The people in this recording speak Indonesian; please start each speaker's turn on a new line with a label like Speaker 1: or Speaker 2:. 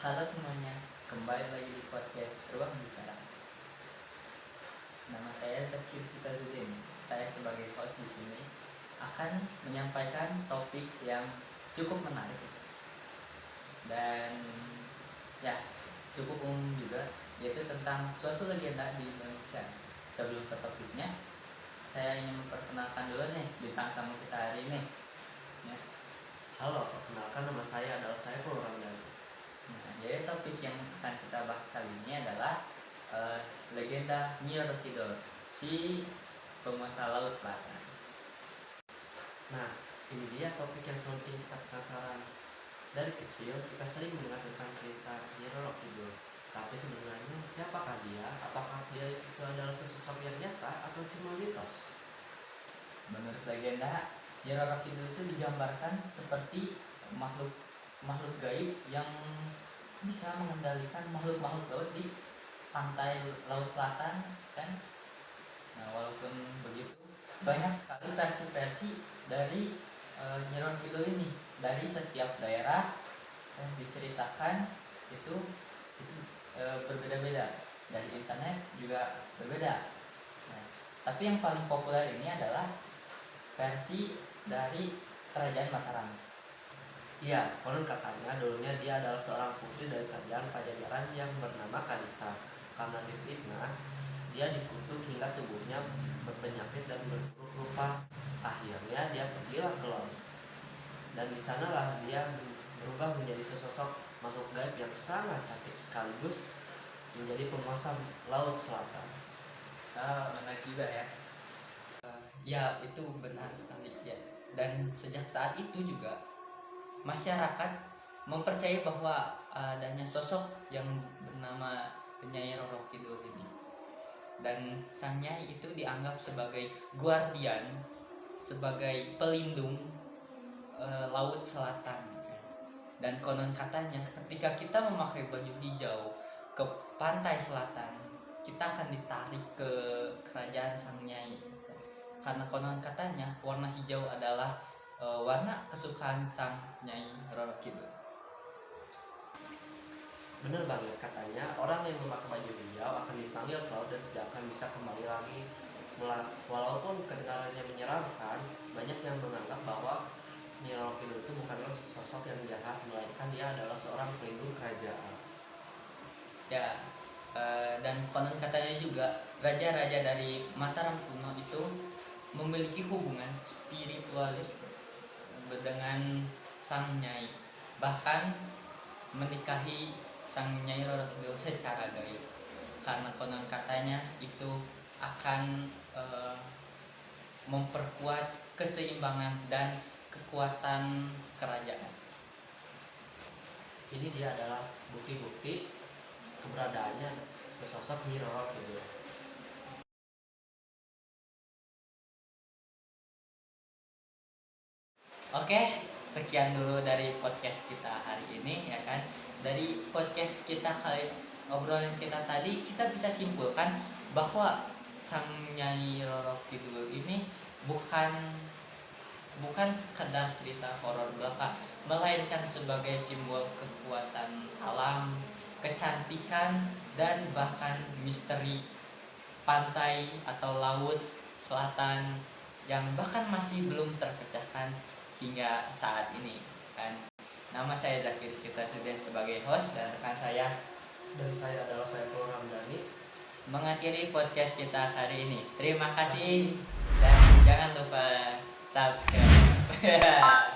Speaker 1: Halo semuanya, kembali lagi di podcast Ruang Bicara. Nama saya Zakir Kitazudin. Saya sebagai host di sini akan menyampaikan topik yang cukup menarik dan cukup umum juga, yaitu tentang suatu legenda di Indonesia. Sebelum ke topiknya, saya ingin memperkenalkan dulu nih bintang tamu kita hari ini. Ya.
Speaker 2: Halo, perkenalkan nama saya adalah Saiful Ramdhani.
Speaker 1: Jadi topik yang akan kita bahas kali ini adalah legenda Nyi Roro Kidul, si penguasa Laut Selatan.
Speaker 2: Nah, ini dia topik yang selalu bikin kita penasaran. Dari kecil kita sering mendengar tentang cerita Nyi Roro Kidul. Tapi sebenarnya siapakah dia? Apakah dia itu adalah sesosok yang nyata atau cuma mitos?
Speaker 1: Menurut legenda, Nyi Roro Kidul itu digambarkan seperti makhluk gaib yang bisa mengendalikan makhluk-makhluk laut di pantai Laut Selatan, kan? Nah, walaupun begitu, banyak sekali versi-versi dari Nyi Roro Kidul ini. Dari setiap daerah yang diceritakan itu berbeda-beda. Dari internet juga berbeda. Nah, tapi yang paling populer ini adalah versi dari Kerajaan Mataram.
Speaker 2: Iya, konon katanya dulunya dia adalah seorang putri dari kerajaan Pajajaran yang bernama Kadita. Karena difitnah, dia dikutuk hingga tubuhnya berpenyakit dan berburuk rupa. Akhirnya dia pergilah ke laut. Dan di sanalah dia berubah menjadi sesosok makhluk gaib yang sangat cantik sekaligus menjadi penguasa Laut Selatan.
Speaker 1: Benar juga ya. Ya, itu benar sekali ya. Dan sejak saat itu juga masyarakat mempercayai bahwa adanya sosok yang bernama Nyai Roro Kidul ini. Dan sang Nyai itu dianggap sebagai guardian, sebagai pelindung Laut Selatan. Dan konon katanya ketika kita memakai baju hijau ke pantai selatan, kita akan ditarik ke kerajaan sang Nyai. Karena konon katanya warna hijau adalah warna kesukaan sang Nyai Roro Kidul.
Speaker 2: Benar banget, katanya orang yang memakai baju hijau akan dipanggil ke laut dan tidak akan bisa kembali lagi. Walaupun kedengarannya menyeramkan, banyak yang menganggap bahwa Nyi Roro Kidul itu bukanlah sosok yang jahat, melainkan dia adalah seorang pelindung kerajaan.
Speaker 1: Ya, dan konon katanya juga raja-raja dari Mataram kuno itu memiliki hubungan spiritualis dengan sang Nyai, bahkan menikahi sang Nyai Roro Kidul secara gaib, karena konon katanya itu akan memperkuat keseimbangan dan kekuatan kerajaan.
Speaker 2: Ini dia adalah bukti-bukti keberadaannya sesosok Nyi Roro Kidul.
Speaker 1: Oke, sekian dulu dari podcast kita hari ini ya kan. Dari podcast kita obrolan kita tadi, kita bisa simpulkan bahwa sang Nyai Roro Kidul ini bukan sekedar cerita horor belaka, melainkan sebagai simbol kekuatan alam, kecantikan, dan bahkan misteri pantai atau laut selatan yang bahkan masih belum terpecahkan hingga saat ini kan. Nama saya Zakir Kitazudin sebagai host, dan rekan saya
Speaker 2: Dan saya adalah Saiful Ramdhani
Speaker 1: mengakhiri podcast kita hari ini. Terima kasih dan jangan lupa subscribe.